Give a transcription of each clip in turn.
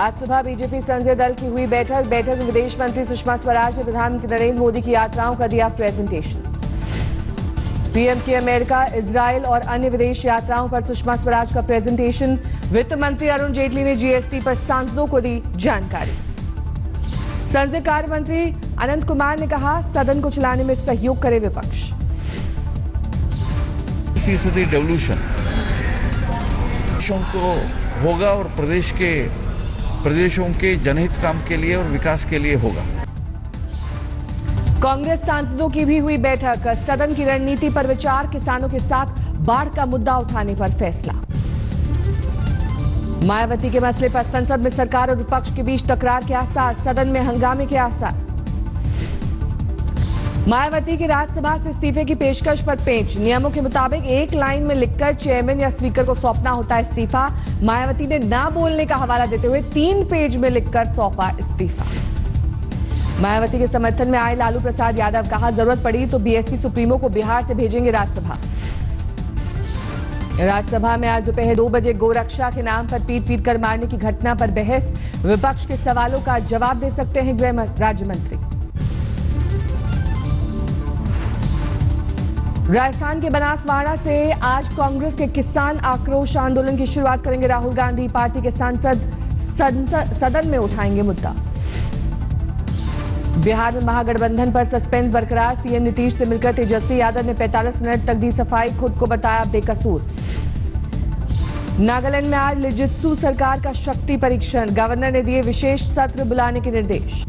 आज सुबह बीजेपी संसदीय दल की हुई बैठक में विदेश मंत्री सुषमा स्वराज ने प्रधानमंत्री नरेंद्र मोदी की यात्राओं का दिया प्रेजेंटेशन। पीएम की अमेरिका, इजरायल और अन्य विदेश यात्राओं पर सुषमा स्वराज का प्रेजेंटेशन। वित्त मंत्री अरुण जेटली ने जीएसटी पर सांसदों को दी जानकारी। संसदीय कार्य मंत्री अनंत कुमार ने कहा, सदन को चलाने में सहयोग करे विपक्ष। फीसदी डेवल्यूशन को होगा और प्रदेशों के जनहित काम के लिए और विकास के लिए होगा। कांग्रेस सांसदों की भी हुई बैठक, सदन की रणनीति पर विचार, किसानों के साथ बाढ़ का मुद्दा उठाने पर फैसला। मायावती के मसले पर संसद में सरकार और विपक्ष के बीच टकरार के आसार, सदन में हंगामे के आसार। मायावती की राज्यसभा से इस्तीफे की पेशकश पर पेंच, नियमों के मुताबिक एक लाइन में लिखकर चेयरमैन या स्पीकर को सौंपना होता है इस्तीफा। मायावती ने ना बोलने का हवाला देते हुए 3 पेज में लिखकर सौंपा इस्तीफा। मायावती के समर्थन में आए लालू प्रसाद यादव, कहा जरूरत पड़ी तो बीएसपी सुप्रीमो को बिहार से भेजेंगे राज्यसभा में आज दोपहर 2 बजे गोरक्षा के नाम पर पीट कर मारने की घटना पर बहस, विपक्ष के सवालों का जवाब दे सकते हैं गृह राज्य मंत्री। राजस्थान के बनासवाड़ा से आज कांग्रेस के किसान आक्रोश आंदोलन की शुरुआत करेंगे राहुल गांधी। पार्टी के सांसद सदन में उठाएंगे मुद्दा। बिहार में महागठबंधन पर सस्पेंस बरकरार, सीएम नीतीश से मिलकर तेजस्वी यादव ने 45 मिनट तक दी सफाई, खुद को बताया बेकसूर। नागालैंड में आज लिजित्सु सरकार का शक्ति परीक्षण, गवर्नर ने दिए विशेष सत्र बुलाने के निर्देश।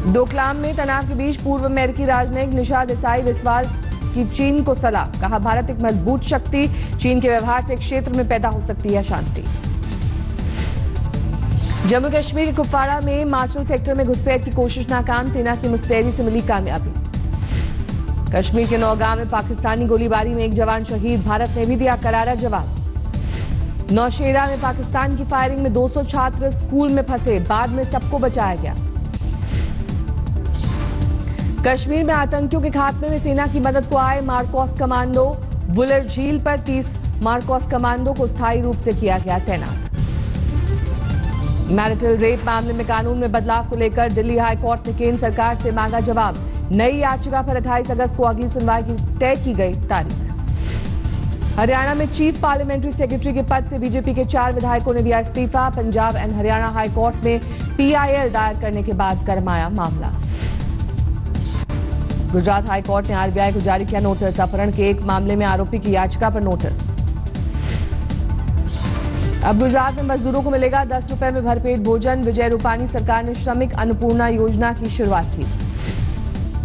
डोकलाम में तनाव के बीच पूर्व अमेरिकी राजनयिक निशा देसाई बिस्वाल की चीन को सलाह, कहा भारत एक मजबूत शक्ति, चीन के व्यवहार से क्षेत्र में पैदा हो सकती है अशांति। जम्मू कश्मीर के कुपवाड़ा में माचल सेक्टर में घुसपैठ की कोशिश नाकाम, सेना की मुस्तैदी से मिली कामयाबी। कश्मीर के नौगांव में पाकिस्तानी गोलीबारी में एक जवान शहीद, भारत ने भी दिया करारा जवाब। नौशेरा में पाकिस्तान की फायरिंग में 200 छात्र स्कूल में फंसे, बाद में सबको बचाया गया। कश्मीर में आतंकियों के खात्मे में सेना की मदद को आए मारकॉस कमांडो, बुलर झील पर 30 मारकॉस कमांडो को स्थायी रूप से किया गया तैनात। मैरिटल रेप मामले में कानून में बदलाव को लेकर दिल्ली हाई कोर्ट ने केंद्र सरकार से मांगा जवाब, नई याचिका पर 28 अगस्त को अगली सुनवाई की तय की गई तारीख। हरियाणा में चीफ पार्लियामेंट्री सेक्रेटरी के पद से बीजेपी के 4 विधायकों ने दिया इस्तीफा, Punjab and Haryana high court में पीआईएल दायर करने के बाद गरमाया मामला। गुजरात हाई कोर्ट ने आरबीआई को जारी किया नोटिस, अपहरण के एक मामले में आरोपी की याचिका पर नोटिस। अब गुजरात में मजदूरों को मिलेगा 10 रुपए में भरपेट भोजन, विजय रूपानी सरकार ने श्रमिक अन्नपूर्णा योजना की शुरुआत की।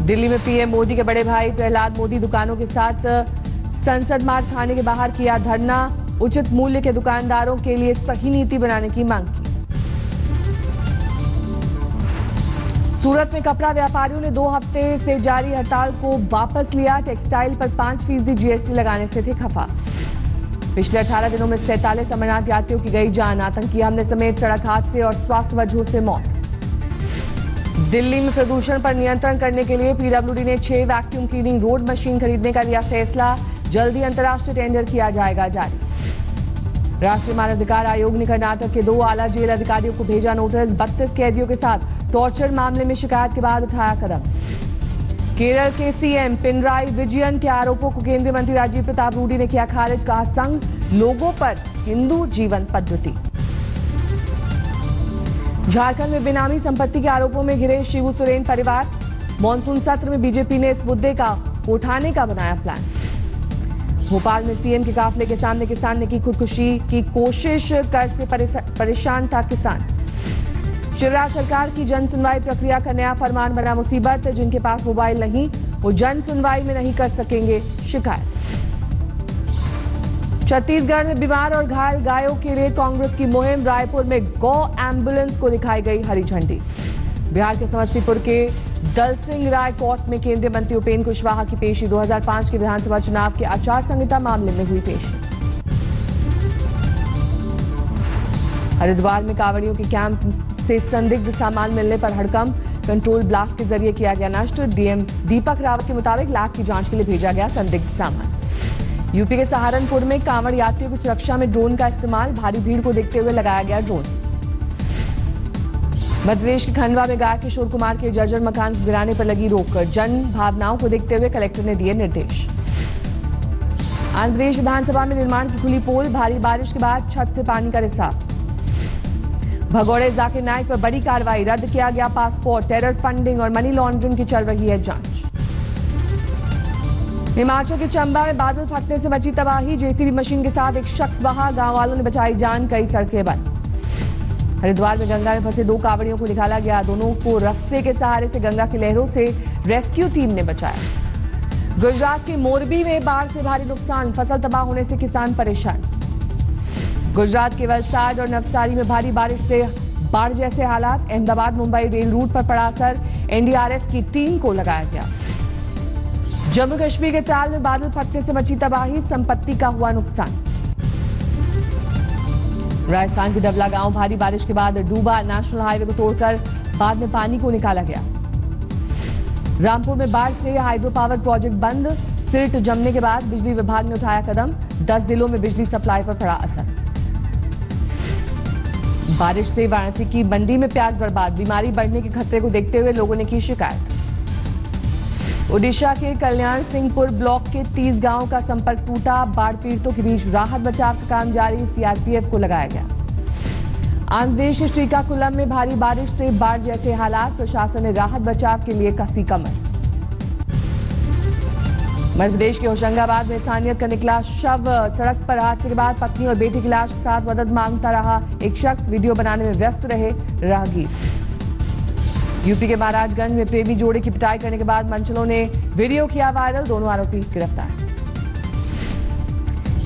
दिल्ली में पीएम मोदी के बड़े भाई प्रहलाद मोदी दुकानों के साथ संसद मार्ग थाने के बाहर किया धरना, उचित मूल्य के दुकानदारों के लिए सही नीति बनाने की मांग की। सूरत में कपड़ा व्यापारियों ने 2 हफ्ते से जारी हड़ताल को वापस लिया, टेक्सटाइल पर 5% जीएसटी लगाने से थे खफा। पिछले 18 दिनों में 47 अमरनाथ यात्रियों की गई जान, आतंकी हमले समेत सड़क हादसे और स्वास्थ्य वजहों से मौत। दिल्ली में प्रदूषण पर नियंत्रण करने के लिए पीडब्ल्यूडी ने 6 वैक्यूम क्लीनिंग रोड मशीन खरीदने का लिया फैसला, जल्द ही अंतर्राष्ट्रीय टेंडर किया जाएगा जारी। राष्ट्रीय मानवाधिकार आयोग ने कर्नाटक के 2 आला जेल अधिकारियों को भेजा नोटिस, 32 कैदियों के साथ टॉर्चर मामले में शिकायत के बाद उठाया कदम। केरल के सीएम पिनराई विजयन के आरोपों को केंद्रीय मंत्री राजीव प्रताप रूडी ने किया खारिज, कहा संघ लोगों पर हिंदू जीवन पद्धति। झारखंड में बेनामी संपत्ति के आरोपों में घिरे शिबू सोरेन परिवार, मॉनसून सत्र में बीजेपी ने इस मुद्दे का उठाने का बनाया प्लान। भोपाल में सीएम के काफले के सामने किसान ने की खुदकुशी की कोशिश, कर्ज से परेशान था किसान। शिवराज सरकार की जन सुनवाई प्रक्रिया का नया फरमान बना मुसीबत, जिनके पास मोबाइल नहीं वो जन सुनवाई में नहीं कर सकेंगे शिकायत। छत्तीसगढ़ में बीमार और घायल गायों के लिए कांग्रेस की मुहिम, रायपुर में गौ एम्बुलेंस को दिखाई गई हरी झंडी। बिहार के समस्तीपुर के दलसिंह राय कोर्ट में केंद्रीय मंत्री उपेंद्र कुशवाहा की पेशी, 2005 के विधानसभा चुनाव के आचार संहिता मामले में हुई पेशी। हरिद्वार में कांवड़ियों के कैंप से संदिग्ध सामान मिलने पर हड़कंप, कंट्रोल ब्लास्ट के जरिए किया गया नष्ट। डीएम दीपक रावत के मुताबिक लैब की जांच के लिए भेजा गया संदिग्ध सामान। यूपी के सहारनपुर में कांवड़ यात्रियों की सुरक्षा में ड्रोन का इस्तेमाल, भारी भीड़ को देखते हुए लगाया गया ड्रोन। मध्य प्रदेश के खंडवा में गायक किशोर कुमार के जर्जर मकान को गिराने पर लगी रोक, जन भावनाओं को देखते हुए कलेक्टर ने दिए निर्देश। आंध्र प्रदेश विधानसभा में निर्माण की खुली पोल, भारी बारिश के बाद छत से पानी का रिसाव। भगोड़े जाकिर नाइक पर बड़ी कार्रवाई, रद्द किया गया पासपोर्ट, टेरर फंडिंग और मनी लॉन्ड्रिंग की चल रही है जांच। हिमाचल के चंबा में बादल फटने से मची तबाही, जेसीबी मशीन के साथ एक शख्स बहा, गांव वालों ने बचाई जान, कई सड़कें बंद। हरिद्वार में गंगा में फंसे 2 कांवड़ियों को निकाला गया, दोनों को रस्से के सहारे से गंगा की लहरों से रेस्क्यू टीम ने बचाया। गुजरात के मोरबी में बाढ़ से भारी नुकसान, फसल तबाह होने से किसान परेशान। गुजरात के वलसाड और नवसारी में भारी बारिश से बाढ़ जैसे हालात, अहमदाबाद मुंबई रेल रूट पर पड़ा असर, एनडीआरएफ की टीम को लगाया गया। जम्मू कश्मीर के त्राल में बादल फटने से मची तबाही, संपत्ति का हुआ नुकसान। राजस्थान के डबला गांव भारी बारिश के बाद डूबा, नेशनल हाईवे को तोड़कर बाद में पानी को निकाला गया। रामपुर में बाढ़ से हाइड्रो पावर प्रोजेक्ट बंद, सिल्ट जमने के बाद बिजली विभाग ने उठाया कदम, 10 जिलों में बिजली सप्लाई पर पड़ा असर। बारिश से वाराणसी की मंडी में प्याज बर्बाद, बीमारी बढ़ने के खतरे को देखते हुए लोगों ने की शिकायत। ओडिशा के कल्याण सिंहपुर ब्लॉक के 30 गांवों का संपर्क टूटा, बाढ़ पीड़ितों के बीच राहत बचाव का काम जारी, सीआरपीएफ को लगाया गया। आंध्र प्रदेश के श्रीकाकुलम में भारी बारिश से बाढ़ जैसे हालात, प्रशासन ने राहत बचाव के लिए कसी कमर। मध्य प्रदेश के होशंगाबाद में इंसानियत का निकला शव, सड़क पर हादसे के बाद पत्नी और बेटी की लाश के साथ मदद मांगता रहा एक शख्स, वीडियो बनाने में व्यस्त रहे राहगीर। यूपी के महाराजगंज में प्रेमी जोड़े की पिटाई करने के बाद मंचलों ने वीडियो किया वायरल, दोनों आरोपी गिरफ्तार।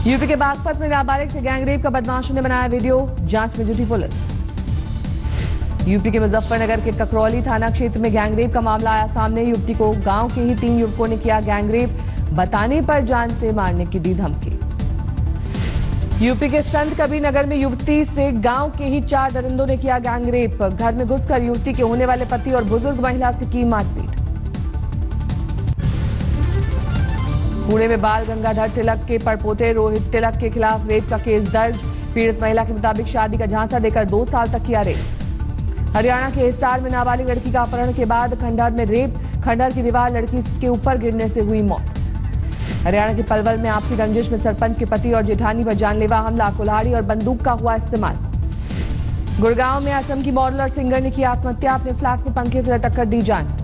यूपी के बागपत में नाबालिग से गैंगरेप का बदमाशों ने बनाया वीडियो, जांच में जुटी पुलिस। यूपी के मुजफ्फरनगर के ककरौली थाना क्षेत्र में गैंगरेप का मामला आया सामने, युवती को गांव के ही 3 युवकों ने किया गैंगरेप, बताने पर जान से मारने की दी धमकी। यूपी के संत कबीर नगर में युवती से गांव के ही 4 दरिंदों ने किया गैंगरेप, घर में घुसकर युवती के होने वाले पति और बुजुर्ग महिला से की मारपीट। पुणे में बाल गंगाधर तिलक के पड़पोते रोहित तिलक के खिलाफ रेप का केस दर्ज, पीड़ित महिला के मुताबिक शादी का झांसा देकर 2 साल तक किया रेप। हरियाणा के हिसार में नाबालिग लड़की का अपहरण के बाद खंडहर में रेप, खंडहर की दीवार लड़की के ऊपर गिरने से हुई मौत। हरियाणा के पलवल में आपसी रंजिश में सरपंच के पति और जेठानी पर जानलेवा हमला, कुल्हाड़ी और बंदूक का हुआ इस्तेमाल। गुड़गांव में असम की मॉडल और सिंगर ने की आत्महत्या, अपने फ्लैट में पंखे से लटक कर दी जान।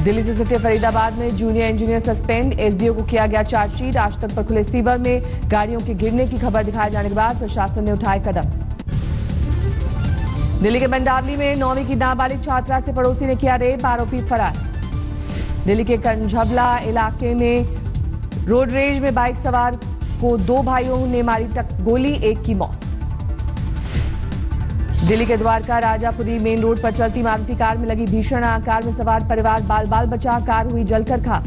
दिल्ली से सटे फरीदाबाद में जूनियर इंजीनियर सस्पेंड, एसडीओ को किया गया चार्जशीट। आज तक पर खुले सीवर में गाड़ियों के गिरने की खबर दिखाए जाने के बाद प्रशासन ने उठाए कदम। दिल्ली के मंडावली में 9वीं की नाबालिग छात्रा से पड़ोसी ने किया रेप, आरोपी फरार। दिल्ली के कंझबला इलाके में रोड रेज में बाइक सवार को 2 भाइयों ने मारी गोली, एक की मौत। दिल्ली के द्वारका राजापुरी मेन रोड पर चलती मारुति कार में लगी भीषण आग, कार में सवार परिवार बाल बाल बचा, कार हुई जलकर खाक।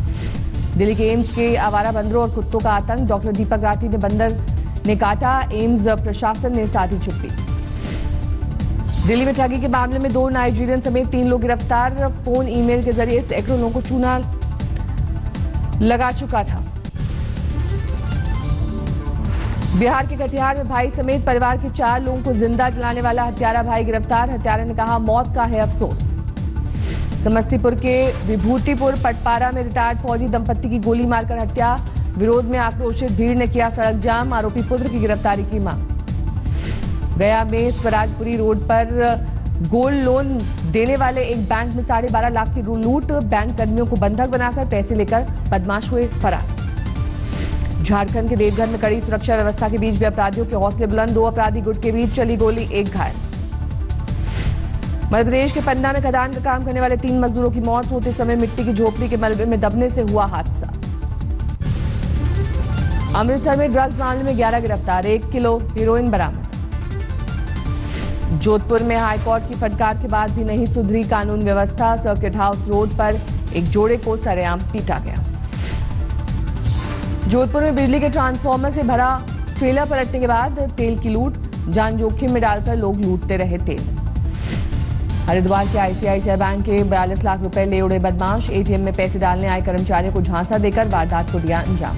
दिल्ली के एम्स के आवारा बंदरों और कुत्तों का आतंक, डॉक्टर दीपक राठी ने बंदर ने काटा, एम्स प्रशासन ने साधी चुप्पी। दिल्ली में ठगी के मामले में 2 नाइजीरियन समेत 3 लोग गिरफ्तार, फोन ईमेल के जरिए सैकड़ों लोगों को चूना लगा चुका था। बिहार के कटिहार में भाई समेत परिवार के 4 लोगों को जिंदा जलाने वाला हत्यारा भाई गिरफ्तार, हत्यारे ने कहा मौत का है अफसोस। समस्तीपुर के विभूतिपुर पटपारा में रिटायर्ड फौजी दंपत्ति की गोली मारकर हत्या, विरोध में आक्रोशित भीड़ ने किया सड़क जाम, आरोपी पुत्र की गिरफ्तारी की मांग। गया में स्वराजपुरी रोड पर गोल्ड लोन देने वाले एक बैंक में 12.5 लाख की लूट, बैंक कर्मियों को बंधक बनाकर पैसे लेकर बदमाश हुए फरार। झारखंड के देवघर में कड़ी सुरक्षा व्यवस्था के बीच भी अपराधियों के हौसले बुलंद, 2 अपराधी गुट के बीच चली गोली, एक घायल। मध्य प्रदेश के पन्ना में खदान का काम करने वाले 3 मजदूरों की मौत, होते समय मिट्टी की झोपड़ी के मलबे में दबने से हुआ हादसा। अमृतसर में ड्रग्स मामले में 11 गिरफ्तार, 1 किलो हेरोइन बरामद। जोधपुर में हाईकोर्ट की फटकार के बाद भी नहीं सुधरी कानून व्यवस्था, सर्किट हाउस रोड पर एक जोड़े को सरेआम पीटा गया। जोधपुर में बिजली के ट्रांसफार्मर से भरा ट्रेलर पलटने के बाद तेल की लूट, जान जोखिम में डालकर लोग लूटते रहे तेल। हरिद्वार के आईसीआईसीआई बैंक के 42 लाख रुपए ले उड़े बदमाश, एटीएम में पैसे डालने आए कर्मचारियों को झांसा देकर वारदात को दिया अंजाम।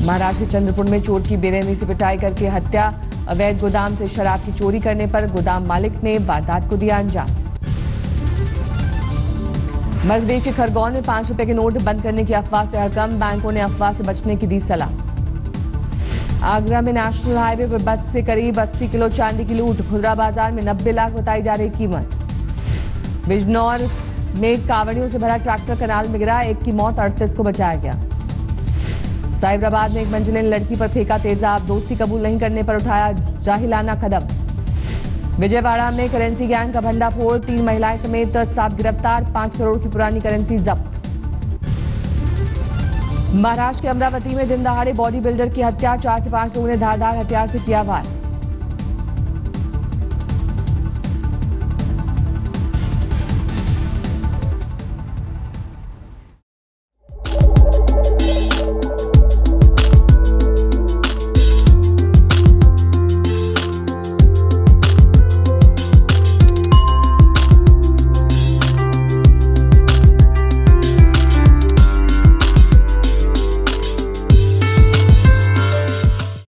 महाराष्ट्र के चंद्रपुर में चोर की बेरहमी से पिटाई करके हत्या। अवैध गोदाम से शराब की चोरी करने पर गोदाम मालिक ने वारदात को दिया अंजाम। मध्य प्रदेश के खरगोन में 5 रुपए के नोट बंद करने की अफवाह से हड़कंप। बैंकों ने अफवाह से बचने की दी सलाह। आगरा में नेशनल हाईवे पर बस से करीब 80 किलो चांदी की लूट। खुदरा बाजार में 90 लाख बताई जा रही कीमत। बिजनौर में कावड़ियों से भरा ट्रैक्टर कनाल में गिरा। एक की मौत, 38 को बचाया गया। साइबराबाद में एक मंजिले लड़की पर फेंका तेजाब। दोस्ती कबूल नहीं करने पर उठाया जाहिलाना कदम। विजयवाड़ा में करेंसी गैंग का भंडाफोड़। 3 महिलाएं समेत 7 गिरफ्तार। 5 करोड़ की पुरानी करेंसी जब्त। महाराष्ट्र के अमरावती में दिन दहाड़े बॉडी बिल्डर की हत्या। 4 से 5 लोगों ने धारदार हथियार से किया वार।